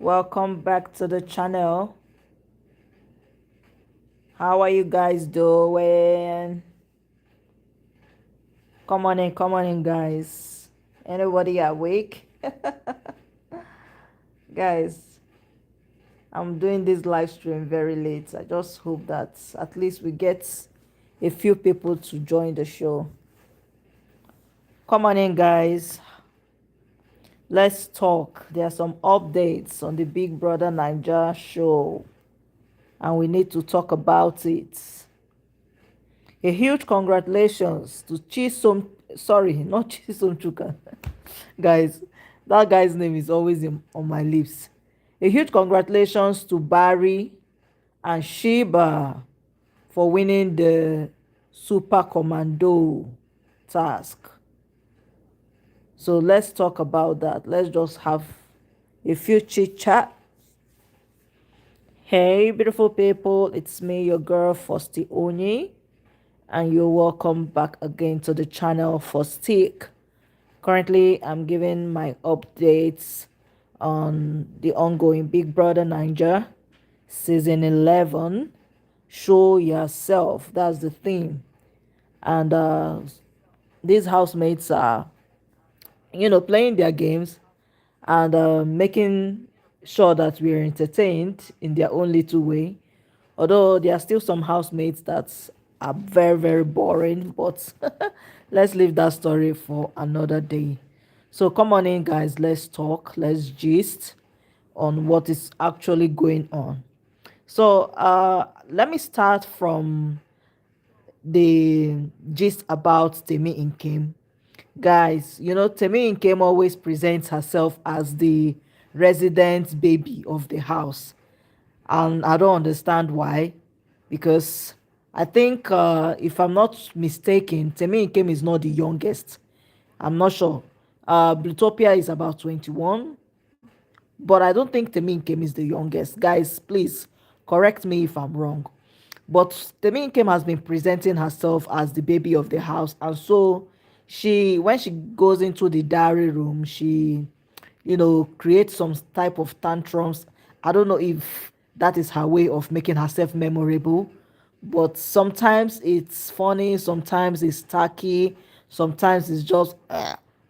Welcome back to the channel. How are you guys doing? Come on in, guys. Anybody awake? Guys, I'm doing this live stream very late. I just hope that at least we get a few people to join the show. Come on in, guys. Let's talk. There are some updates on the Big Brother Naija show, and we need to talk about it. A huge congratulations to Chisom. Sorry, not Chisom Chuka. Guys, that guy's name is always on my lips. A huge congratulations to Barry and Sheba for winning the Supakomando task. So let's talk about that. Let's just have a few chit chat. Hey, beautiful people, it's me, your girl, Fosti Onyi, and you're welcome back again to the channel for Stick. Currently, I'm giving my updates on the ongoing Big Brother Naija season 11. Show yourself, that's the theme. And these housemates are, playing their games and making sure that we're entertained in their own little way. Although there are still some housemates that are very, very boring, but let's leave that story for another day. So come on in, guys, let's talk, let's gist on what is actually going on. So let me start from the gist about Temi Inkem. Guys, Temi Inkem always presents herself as the resident baby of the house, and I don't understand why, because I think if I'm not mistaken, Temi Nkem is not the youngest. I'm not sure. Blutopia is about 21, but I don't think Temi Nkem is the youngest. Guys, please correct me if I'm wrong. But Temi Nkem has been presenting herself as the baby of the house, and so when she goes into the diary room, she create some type of tantrums. I don't know if that is her way of making herself memorable, but sometimes it's funny, sometimes it's tacky, sometimes it's just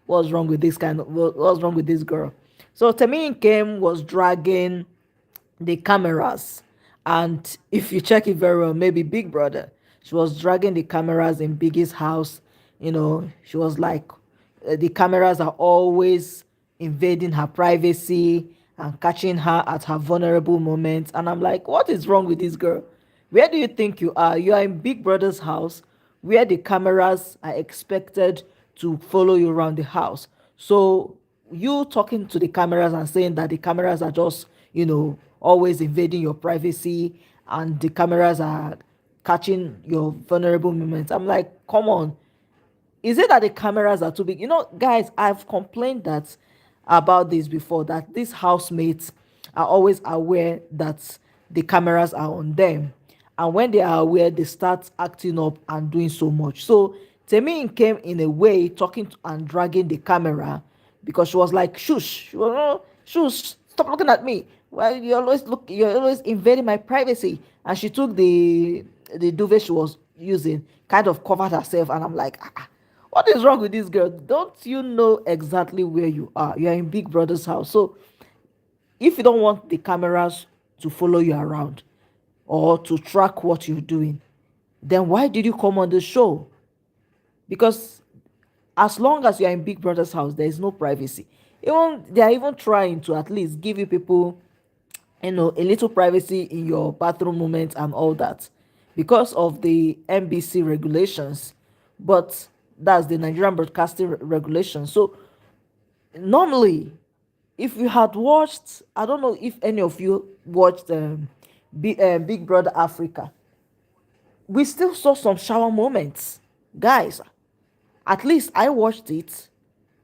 what's wrong with what's wrong with this girl. So Temi Nkem was dragging the cameras, and if you check it very well, maybe Big Brother, she was dragging the cameras in Biggie's house. She was like, the cameras are always invading her privacy and catching her at her vulnerable moments. And I'm like, what is wrong with this girl? Where do you think you are? You are in Big Brother's house, where the cameras are expected to follow you around the house. So you talking to the cameras and saying that the cameras are just, always invading your privacy, and the cameras are catching your vulnerable moments. I'm like, come on, is it that the cameras are too big? Guys, I've complained that about this before, that these housemates are always aware that the cameras are on them, and when they are aware, they start acting up and doing so much. So Temi came in a way talking and dragging the camera, because she was like, shush, shush, stop looking at me. Well, you're always invading my privacy. And she took the duvet she was using, kind of covered herself, and I'm like, what is wrong with this girl? Don't you know exactly where you are? You are in Big Brother's house. So if you don't want the cameras to follow you around or to track what you're doing, then why did you come on the show? Because as long as you're in Big Brother's house, there is no privacy. Even they are even trying to at least give you people, a little privacy in your bathroom moments and all that, because of the NBC regulations. But that's the Nigerian Broadcasting Regulation. So normally, if you had watched, I don't know if any of you watched Big Brother Africa, we still saw some shower moments, guys. At least I watched it.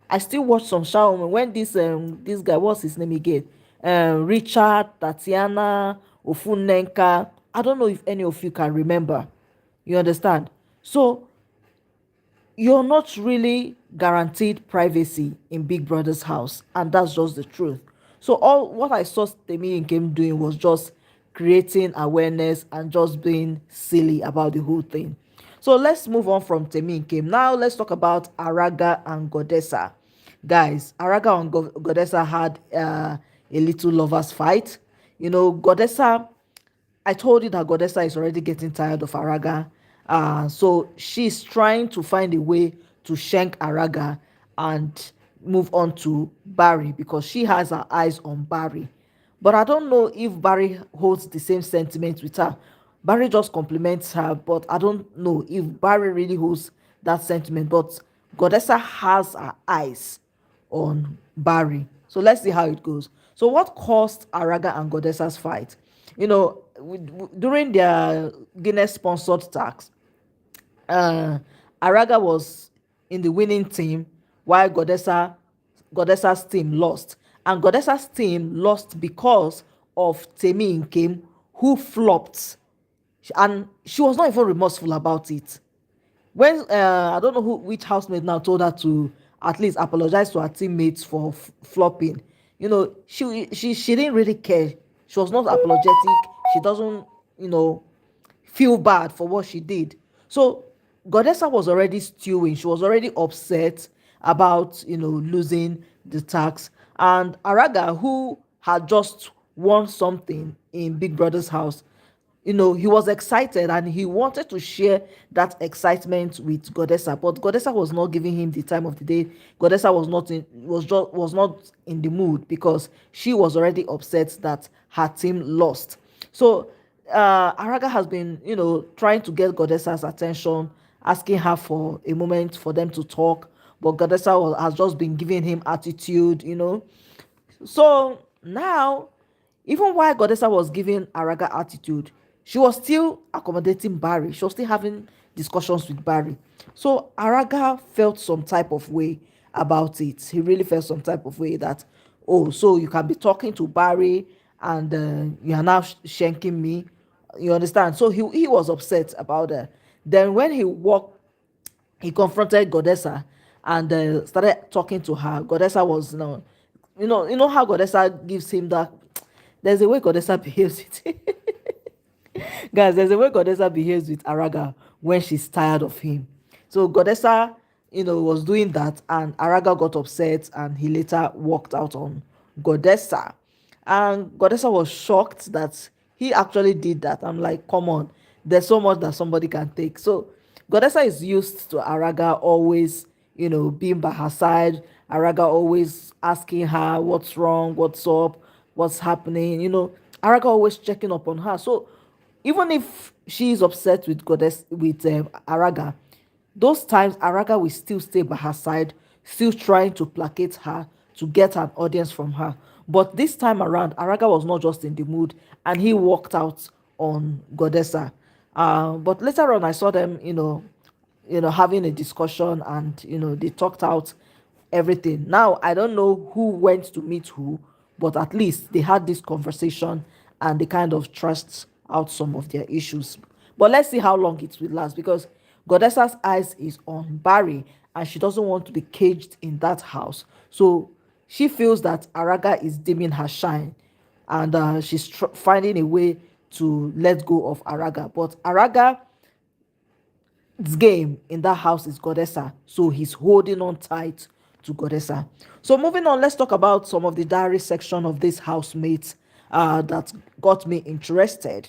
I still watch some shower moment when this guy, what's his name again? Richard, Tatiana, Ofunenka. I don't know if any of you can remember. You understand? So you're not really guaranteed privacy in Big Brother's house, and that's just the truth. So all what I saw Temi Nkem doing was just creating awareness and just being silly about the whole thing. So let's move on from Temi Nkem. Now let's talk about Araga and Godessa. Guys, Araga and Godessa had a little lovers fight. Godessa, I told you that Godessa is already getting tired of Araga. So she's trying to find a way to shank Araga and move on to Barry because she has her eyes on Barry. But I don't know if Barry holds the same sentiment with her. Barry just compliments her, but I don't know if Barry really holds that sentiment. But Godessa has her eyes on Barry. So let's see how it goes. So what caused Araga and Godessa's fight? During their Guinness sponsored tax, uh, Araga was in the winning team while Godessa's team lost. And Godessa's team lost because of Temi Nkem, who flopped. And she was not even remorseful about it. When I don't know which housemate now told her to at least apologize to her teammates for flopping. She didn't really care. She was not apologetic. She doesn't you know feel bad for what she did. So Godessa was already stewing. She was already upset about losing the tax. And Araga, who had just won something in Big Brother's house, he was excited and he wanted to share that excitement with Godessa, but Godessa was not giving him the time of the day. Godessa was not in the mood because she was already upset that her team lost. So Araga has been, trying to get Godessa's attention, asking her for a moment for them to talk, but Godessa has just been giving him attitude. So now, even while Godessa was giving Araga attitude, she was still accommodating Barry. She was still having discussions with Barry. So Araga felt some type of way about it. He really felt some type of way that, oh, so you can be talking to Barry and you are now shanking me. You understand? So he was upset about that. Then when he confronted Godessa and started talking to her. Godessa was how Godessa gives him that. There's a way Godessa behaves with guys. There's a way Godessa behaves with Araga when she's tired of him. So Godessa, was doing that, and Araga got upset, and he later walked out on Godessa. And Godessa was shocked that he actually did that. I'm like, come on, there's so much that somebody can take. So Godessa is used to Araga always, being by her side. Araga always asking her what's wrong, what's up, what's happening. Araga always checking up on her. So even if she is upset with Araga, those times Araga will still stay by her side, still trying to placate her to get an audience from her. But this time around, Araga was not just in the mood, and he walked out on Godessa. But later on, I saw them, having a discussion, and they talked out everything. Now I don't know who went to meet who, but at least they had this conversation and they kind of trust out some of their issues. But let's see how long it will last, because Godessa's eyes is on Barry and she doesn't want to be caged in that house. So she feels that Araga is dimming her shine, and she's finding a way to let go of Araga. But Araga's game in that house is Godessa, so he's holding on tight to Godessa. So moving on, let's talk about some of the diary section of this housemates that got me interested.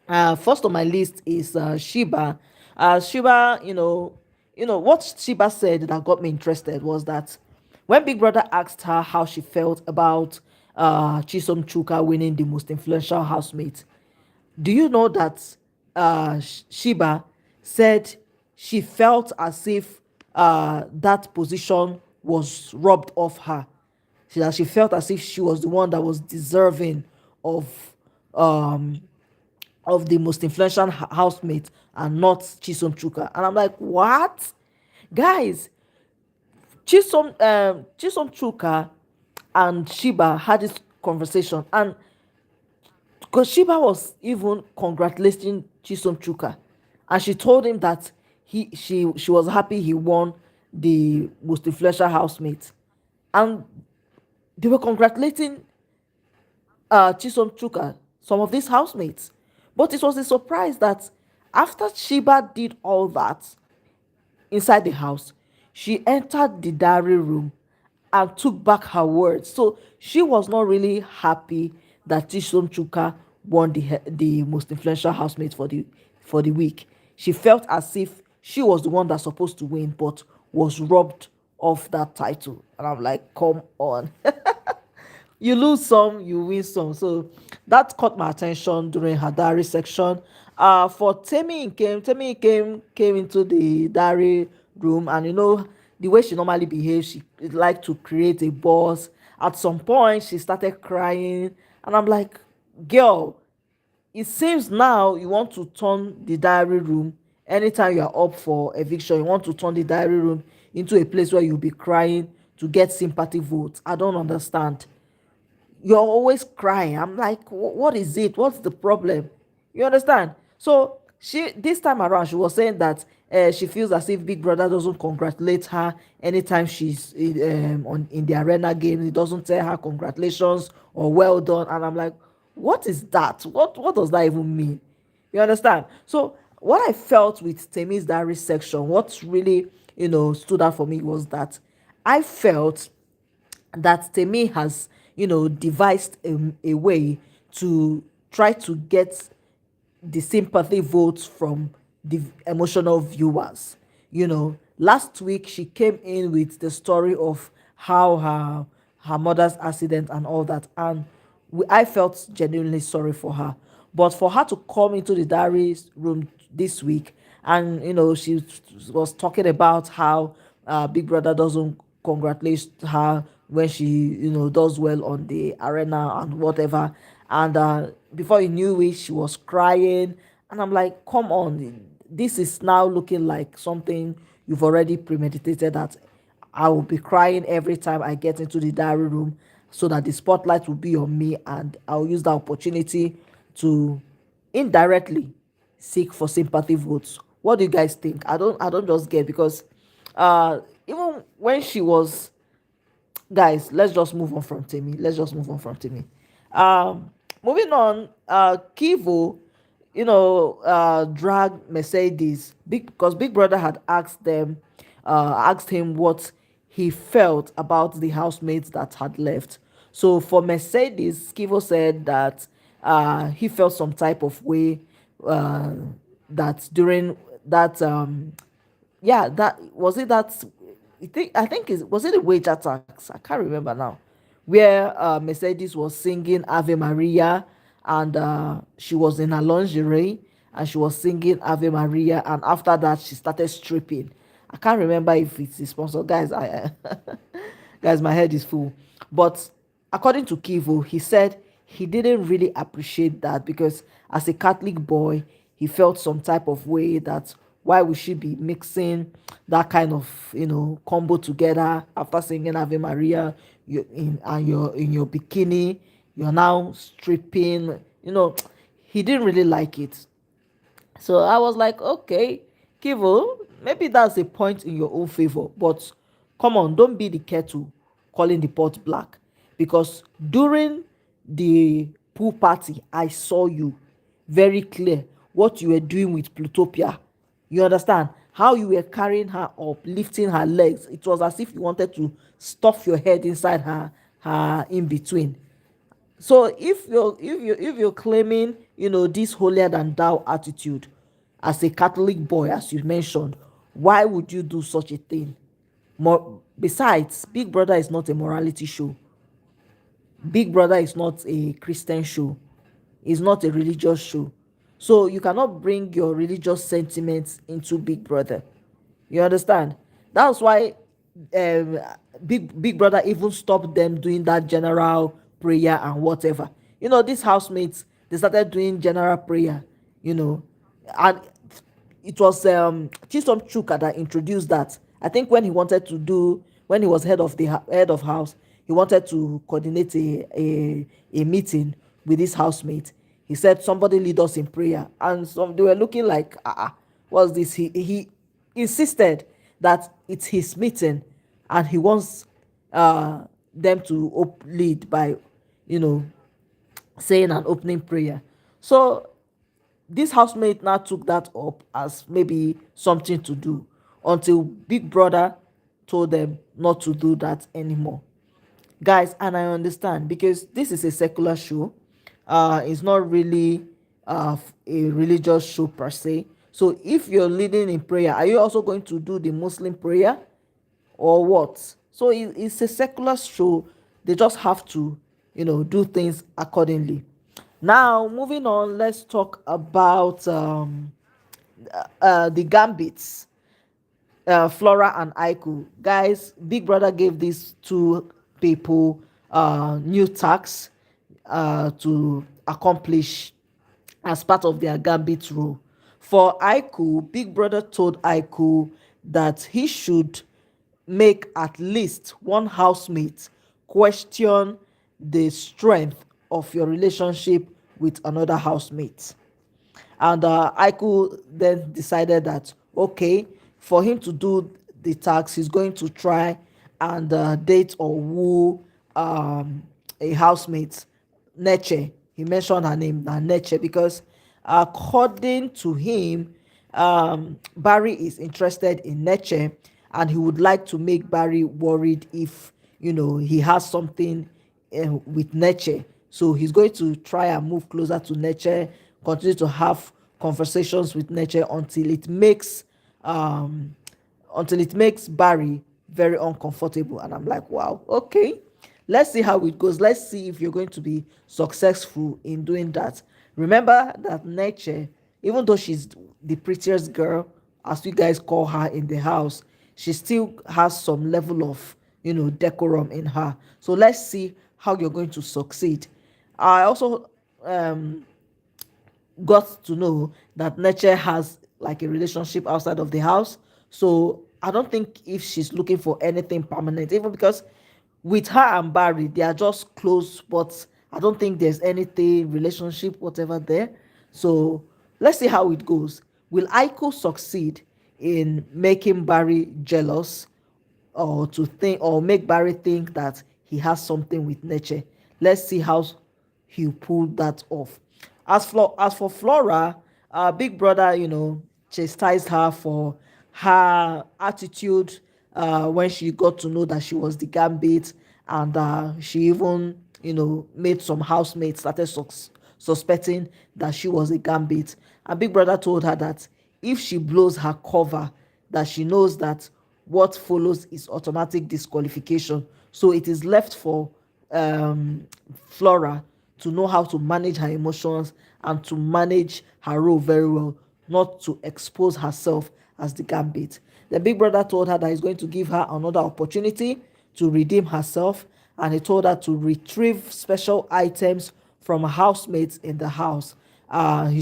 First on my list is Sheba. Sheba, what Sheba said that got me interested was that when Big Brother asked her how she felt about Chisom Chuka winning the most influential housemate, do you know that Sheba said she felt as if that position was rubbed off her? She felt as if she was the one that was deserving of um, the most influential housemate and not Chisom Chuka. And I'm like, what? Guys, Chisom Chuka and Sheba had this conversation, and because Sheba was even congratulating Chisom Chuka, and she told him that she was happy he won the most influential housemate, and they were congratulating Chisom Chuka, some of these housemates. But it was a surprise that after Sheba did all that inside the house, she entered the diary room and took back her words. So she was not really happy that Chisom Chuka won the most influential housemate for the week. She felt as if she was the one that's supposed to win, but was robbed of that title. And I'm like, come on. You lose some, you win some. So that caught my attention during her diary section. For Temi came into the diary room, and the way she normally behaves, she like to create a buzz. At some point, she started crying, and I'm like, girl, it seems now you want to turn the diary room anytime you are up for eviction. You want to turn the diary room into a place where you'll be crying to get sympathy votes. I don't understand. You're always crying. I'm like, what is it? What's the problem? You understand? So she this time around, she was saying that she feels as if Big Brother doesn't congratulate her anytime she's in the arena game. He doesn't tell her congratulations or well done. And I'm like, what is that? What does that even mean? You understand? So what I felt with Temi's diary section, what really stood out for me was that I felt that Temi has, devised a way to try to get the sympathy votes from the emotional viewers. Last week she came in with the story of how her mother's accident and all that, and I felt genuinely sorry for her. But for her to come into the diary room this week, and she was talking about how Big Brother doesn't congratulate her when she does well on the arena and whatever, and before you knew it, she was crying, and I'm like, come on, this is now looking like something you've already premeditated, that I will be crying every time I get into the diary room so that the spotlight will be on me, and I'll use that opportunity to indirectly seek for sympathy votes. What do you guys think? I don't just get, because even when she was, guys, let's just move on from Timmy. Let's just move on from Timmy. Moving on, Kivo, drag Mercedes because Big Brother had asked him what he felt about the housemates that had left. So for Mercedes, Kivo said that he felt some type of way, uh, that during that yeah, that was it. I think is was it a wage attacks? I can't remember now. Where Mercedes was singing Ave Maria, and she was in her lingerie, and she was singing Ave Maria, and after that she started stripping. I can't remember if it's a sponsor, guys. Guys, my head is full. But according to Kivo, he said he didn't really appreciate that, because as a Catholic boy, he felt some type of way that why we should be mixing that kind of combo together after singing Ave Maria. You're in your bikini, you're now stripping. He didn't really like it. So I was like, okay, Kivo, maybe that's a point in your own favor, but come on, don't be the kettle calling the pot black. Because during the pool party, I saw you very clear what you were doing with Plutopia. You understand? How you were carrying her up, lifting her legs. It was as if you wanted to stuff your head inside her in between. So if you're claiming this holier than thou attitude as a Catholic boy, as you mentioned, why would you do such a thing? More besides, Big Brother is not a morality show. Big Brother is not a Christian show. It's not a religious show. So you cannot bring your religious sentiments into Big Brother. You understand? That's why um, Big Brother even stopped them doing that general prayer and whatever. These housemates, they started doing general prayer. You know, and it was Chisom Chuka that introduced that. I think when he was head of house, he wanted to coordinate a meeting with his housemate. He said, somebody lead us in prayer, and some they were looking like, what's this? He insisted that it's his meeting, and he wants them to lead by you know saying an opening prayer. So this housemate now took that up as maybe something to do until big brother told them not to do that anymore, guys. And I understand because this is a secular show. It's not really a religious show per se. So if you're leading in prayer, are you also going to do the Muslim prayer or what? So it's a secular show. They just have to, do things accordingly. Now moving on, let's talk about the gambits, Flora and Aiku. Guys, Big Brother gave these two people new tasks to accomplish as part of their gambit role. For Aiku, Big Brother told Aiku that he should make at least one housemate question the strength of your relationship with another housemate. And Aiku then decided that, okay, for him to do the task, he's going to try and date or woo a housemate, Neche. He mentioned her name, Neche, because according to him, Barry is interested in Neche, and he would like to make Barry worried if, he has something with Neche. So he's going to try and move closer to Neche, continue to have conversations with Neche um, until it makes Barry very uncomfortable. And I'm like, wow, okay. Let's see how it goes. Let's see if you're going to be successful in doing that. Remember that Neche, even though she's the prettiest girl, as you guys call her in the house, she still has some level of, decorum in her. So let's see how you're going to succeed. I also got to know that Neche has like a relationship outside of the house. So I don't think if she's looking for anything permanent, even because with her and Barry, they are just close, but I don't think there's anything, relationship, whatever there. So let's see how it goes. Will Aiko succeed in making Barry jealous, or to think, or make Barry think that he has something with Neche? Let's see how he pulled that off. As for Flora, Big Brother, chastised her for her attitude when she got to know that she was the gambit, and she even, made some housemates started suspecting that she was a gambit. And Big Brother told her that if she blows her cover, that she knows that what follows is automatic disqualification. So it is left for Flora to know how to manage her emotions and to manage her role very well, not to expose herself as the gambit. The Big Brother told her that he's going to give her another opportunity to redeem herself, and he told her to retrieve special items from housemates in the house. She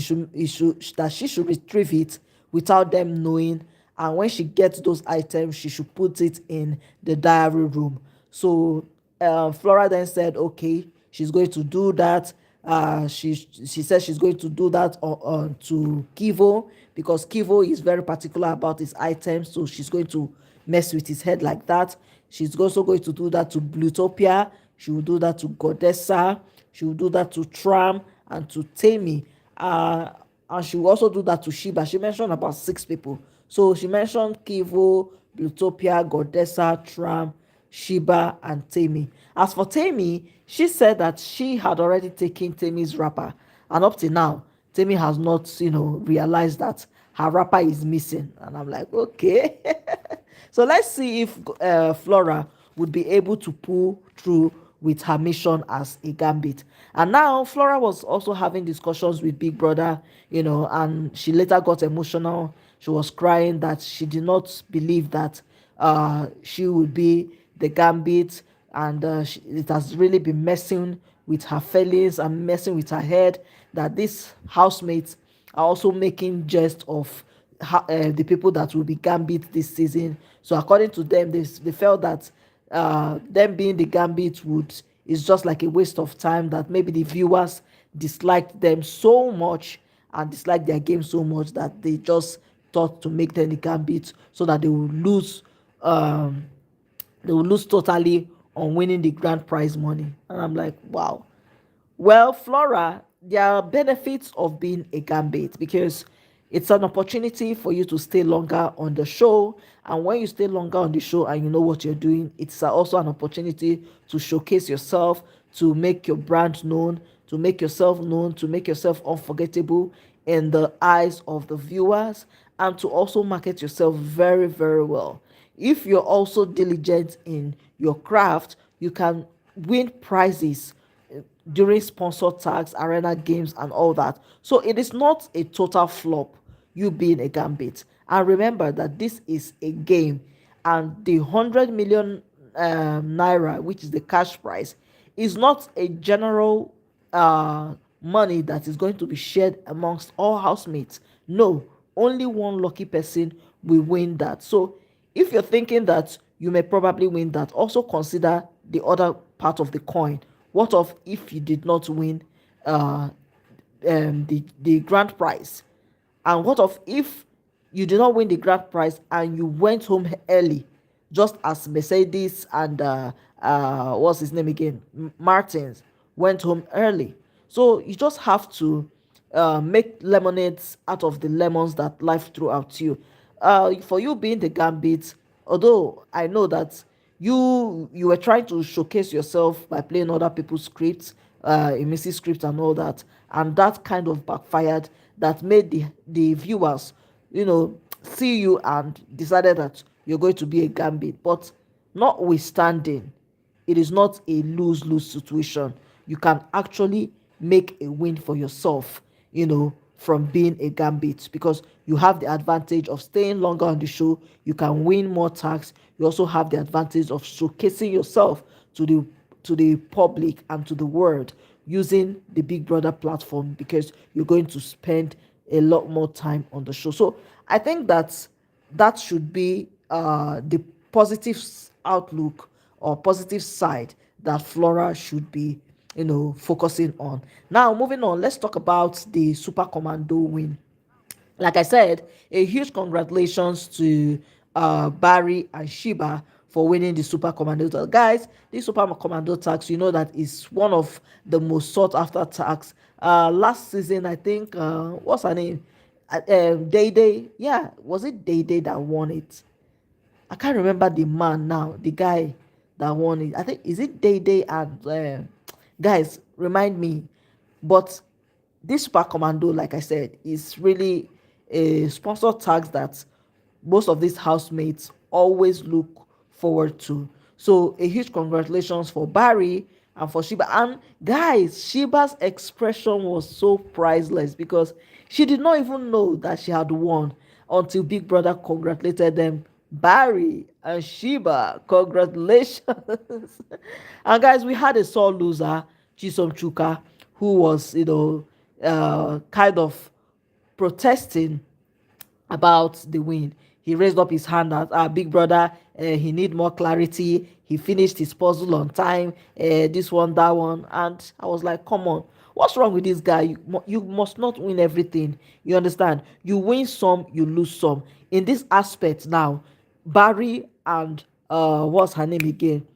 should retrieve it without them knowing, and when she gets those items, she should put it in the diary room. So Flora then said, okay, she's going to do that. She said she's going to do that to Kivo, because Kivo is very particular about his items, so she's going to mess with his head like that. She's also going to do that to Blutopia. She will do that to Godessa. She will do that to Tram and to Tammy. And she will also do that to Sheba. She mentioned about 6 people. So she mentioned Kivo, Blutopia, Godessa, Tram, Sheba, and Tammy. As for Tammy, she said that she had already taken Tammy's wrapper, and up to now, Tammy has not, realized that her wrapper is missing. And I'm like, okay. So let's see if Flora would be able to pull through with her mission as a gambit. And now Flora was also having discussions with Big Brother, and she later got emotional. She was crying that she did not believe that she would be the gambit, and it has really been messing with her feelings and messing with her head, that these housemates are also making jest of the people that will be gambit this season. So according to them, they felt that them being the gambit is just like a waste of time, that maybe the viewers disliked them so much and disliked their game so much that they just thought to make them the gambit so that um they will lose totally on winning the grand prize money. And I'm like, wow, Well, Flora, there are benefits of being a gambit because it's an opportunity for you to stay longer on the show. And when you stay longer on the show and you know what you're doing, it's also an opportunity to showcase yourself, to make your brand known, to make yourself known, to make yourself unforgettable in the eyes of the viewers, and to also market yourself very, very well. If you're also diligent in your craft, you can win prizes during sponsor tags, arena games, and all that. So it is not a total flop, you being a gambit. And remember that this is a game, and the 100 million naira, which is the cash prize, is not a general money that is going to be shared amongst all housemates. No, only one lucky person will win that. So if you're thinking that you may probably win that, also consider the other part of the coin. What of if you did not win uh, the grand prize? And what of if you did not win the grand prize and you went home early, just as Mercedes and what's his name again, Martins went home early? So you just have to make lemonades out of the lemons that life threw out you. For you being the gambit, although I know that you were trying to showcase yourself by playing other people's scripts, a missing script and all that, and that kind of backfired, that made the viewers, see you and decided that you're going to be a gambit. But notwithstanding, it is not a lose-lose situation. You can actually make a win for yourself, from being a gambit, because you have the advantage of staying longer on the show. You can win more tax. You also have the advantage of showcasing yourself to the public and to the world using the Big Brother platform, because you're going to spend a lot more time on the show. So I think that should be the positive outlook or positive side that Flora should be, focusing on. Now, moving on, let's talk about the Super Commando win. Like I said, a huge congratulations to Barry and Sheba for winning the Super Commando tag. Guys, this Super Commando tax, you know that is one of the most sought after tax. Last season, I think, what's her name? Day Day. Yeah, was it Day Day that won it? I can't remember the man now, the guy that won it. I think, is it Day Day and guys, remind me. But this Super Commando, like I said, is really a sponsor tags that most of these housemates always look forward to. So a huge congratulations for Barry and for Sheba. And guys, Sheba's expression was so priceless because she did not even know that she had won until Big Brother congratulated them. Barry and Sheba, congratulations. And guys, we had a sore loser, Chisom Chuka, who was, kind of protesting about the win. He raised up his hand at our big brother. He need more clarity. He finished his puzzle on time. This one, that one, and I was like, "Come on, what's wrong with this guy? You must not win everything. You understand? You win some, you lose some. In this aspect now, Barry and what's her name again?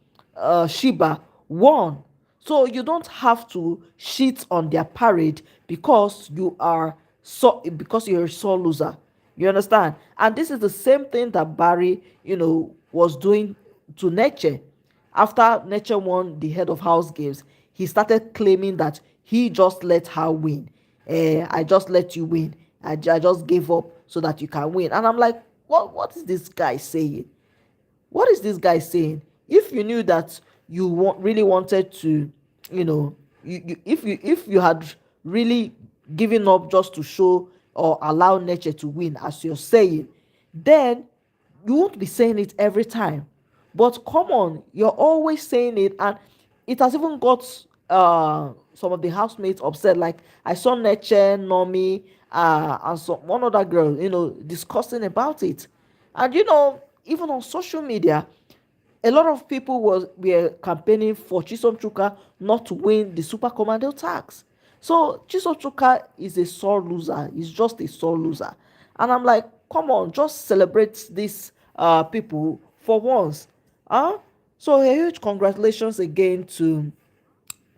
Sheba won. So you don't have to shit on their parade because you're a sore loser. You understand? And this is the same thing that Barry, was doing to Neche. After Neche won the head of house games, he started claiming that he just let her win. I just let you win. I just gave up so that you can win. And I'm like, what is this guy saying? What is this guy saying? If you knew that you really wanted to, if you had really given up just to show or allow nature to win, as you're saying, then you won't be saying it every time. But come on, you're always saying it, and it has even got some of the housemates upset. Like I saw Neche, Nomi, and one other girl, discussing about it. And even on social media, a lot of people were campaigning for Chisom Chuka not to win the Super Commando tax. So Chisom Chuka is a sore loser. He's just a sore loser. And I'm like, come on, just celebrate these people for once. Huh? So a huge congratulations again to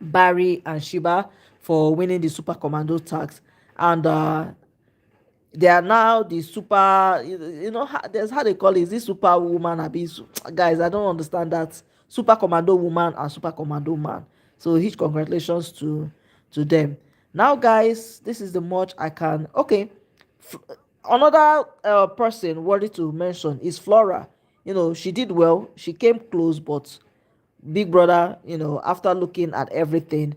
Barry and Sheba for winning the Super Commando tags. And they are now the super, there's how they call it, is this super woman guys, I don't understand that. Super Commando woman and Super Commando man. So huge congratulations to them. Now guys, this is the much I can. Okay, F- another person worthy to mention is Flora. She did well, she came close, but Big Brother, after looking at everything,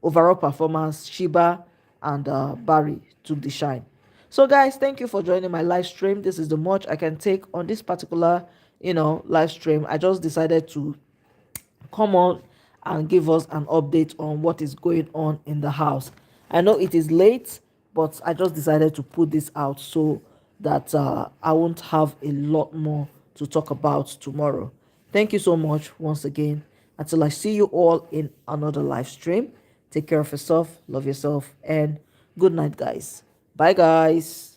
overall performance, Sheba and Barry took the shine. So, guys, thank you for joining my live stream. This is the much I can take on this particular, live stream. I just decided to come on and give us an update on what is going on in the house. I know it is late, but I just decided to put this out so that I won't have a lot more to talk about tomorrow. Thank you so much once again. Until I see you all in another live stream, take care of yourself, love yourself, and good night, guys. Bye, guys.